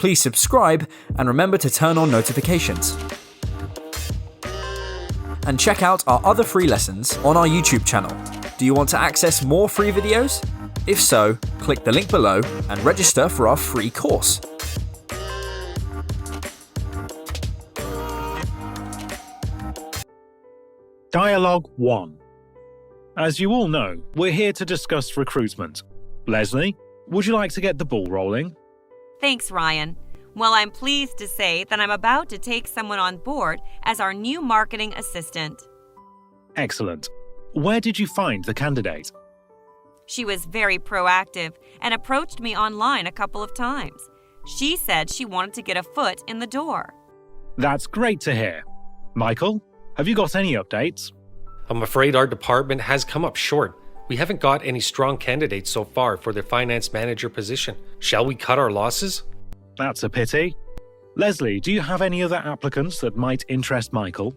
Please subscribe and remember to turn on notifications. And check out our other free lessons on our YouTube channel. Do you want to access more free videos? If so, click the link below and register for our free course. Dialogue 1. As you all know, we're here to discuss recruitment. Leslie, would you like to get the ball rolling? Thanks, Ryan. Well, I'm pleased to say that I'm about to take someone on board as our new marketing assistant. Excellent. Where did you find the candidate? She was very proactive and approached me online a couple of times. She said she wanted to get a foot in the door. That's great to hear. Michael, have you got any updates? I'm afraid our department has come up short. We haven't got any strong candidates so far for the finance manager position. Shall we cut our losses? That's a pity. Leslie, do you have any other applicants that might interest Michael?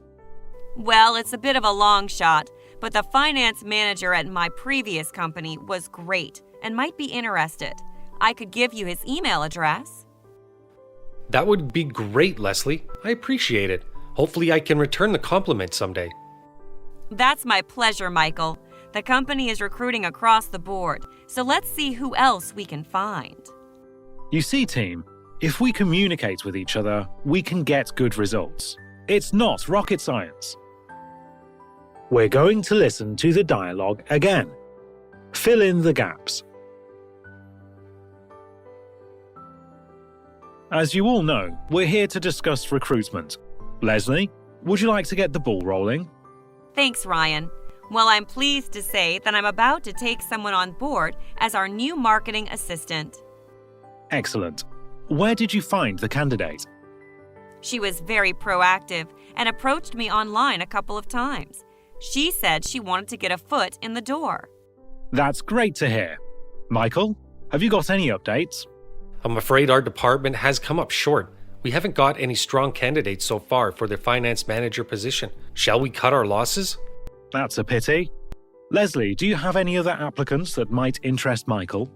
Well, it's a bit of a long shot, but the finance manager at my previous company was great and might be interested. I could give you his email address. That would be great, Leslie. I appreciate it. Hopefully I can return the compliment someday. That's my pleasure, Michael. The company is recruiting across the board, so let's see who else we can find. You see, team, if we communicate with each other, we can get good results. It's not rocket science. We're going to listen to the dialogue again. Fill in the gaps. As you all know, we're here to discuss recruitment. Leslie, would you like to get the ball rolling? Thanks, Ryan. Well, I'm pleased to say that I'm about to take someone on board as our new marketing assistant. Excellent. Where did you find the candidate? She was very proactive and approached me online a couple of times. She said she wanted to get a foot in the door. That's great to hear. Michael, have you got any updates? I'm afraid our department has come up short. We haven't got any strong candidates so far for the finance manager position. Shall we cut our losses? That's a pity. Leslie, do you have any other applicants that might interest Michael?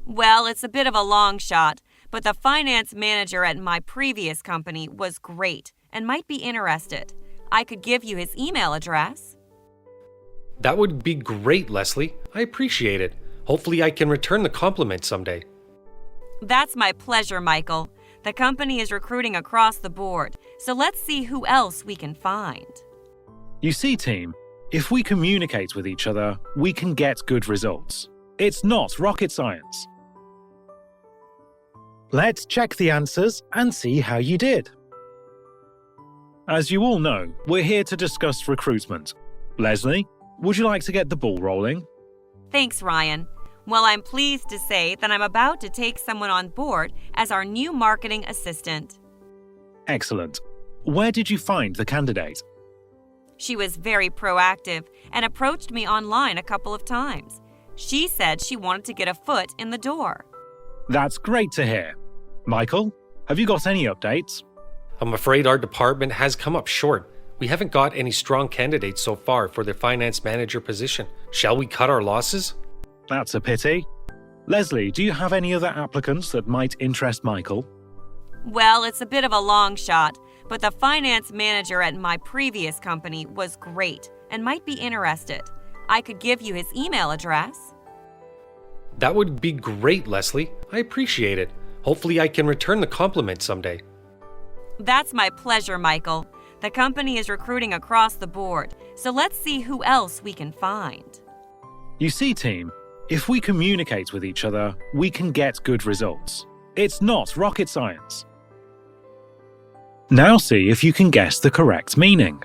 Well, it's a bit of a long shot, but the finance manager at my previous company was great and might be interested. I could give you his email address. That would be great, Leslie. I appreciate it. Hopefully I can return the compliment someday. That's my pleasure, Michael. The company is recruiting across the board, so let's see who else we can find. You see, team, if we communicate with each other, we can get good results. It's not rocket science. Let's check the answers and see how you did. As you all know, we're here to discuss recruitment. Leslie, would you like to get the ball rolling? Thanks, Ryan. Well, I'm pleased to say that I'm about to take someone on board as our new marketing assistant. Excellent. Where did you find the candidate? She was very proactive and approached me online a couple of times. She said she wanted to get a foot in the door. That's great to hear. Michael, have you got any updates? I'm afraid our department has come up short. We haven't got any strong candidates so far for the finance manager position. Shall we cut our losses? That's a pity. Leslie, do you have any other applicants that might interest Michael? Well, it's a bit of a long shot, but the finance manager at my previous company was great and might be interested. I could give you his email address. That would be great, Leslie. I appreciate it. Hopefully I can return the compliment someday. That's my pleasure, Michael. The company is recruiting across the board, so let's see who else we can find. You see, team, if we communicate with each other, we can get good results. It's not rocket science. Now see if you can guess the correct meaning.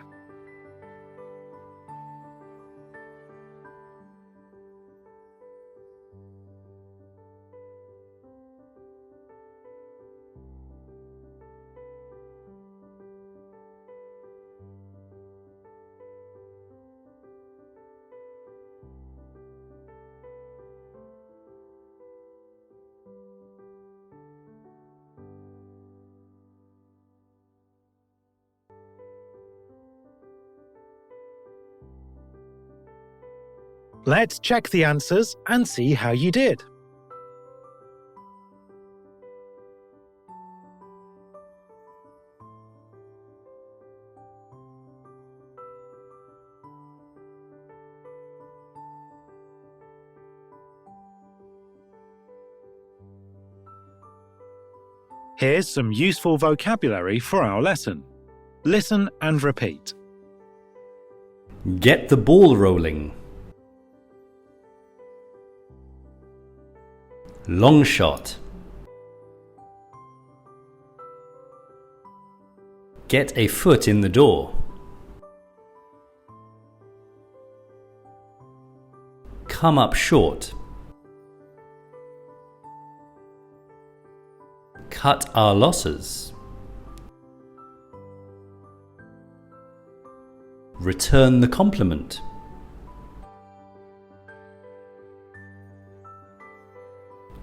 Let's check the answers and see how you did. Here's some useful vocabulary for our lesson. Listen and repeat. Get the ball rolling. Long shot. Get a foot in the door. Come up short. Cut our losses. Return the compliment.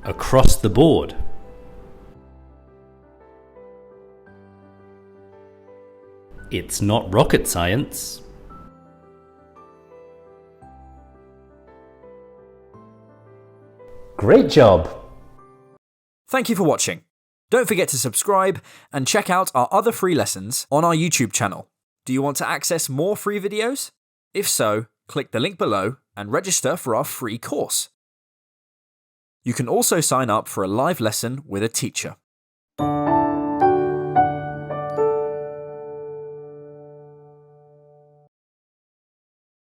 Across the board. It's not rocket science. Great job! Thank you for watching. Don't forget to subscribe and check out our other free lessons on our YouTube channel. Do you want to access more free videos? If so, click the link below and register for our free course. You can also sign up for a live lesson with a teacher.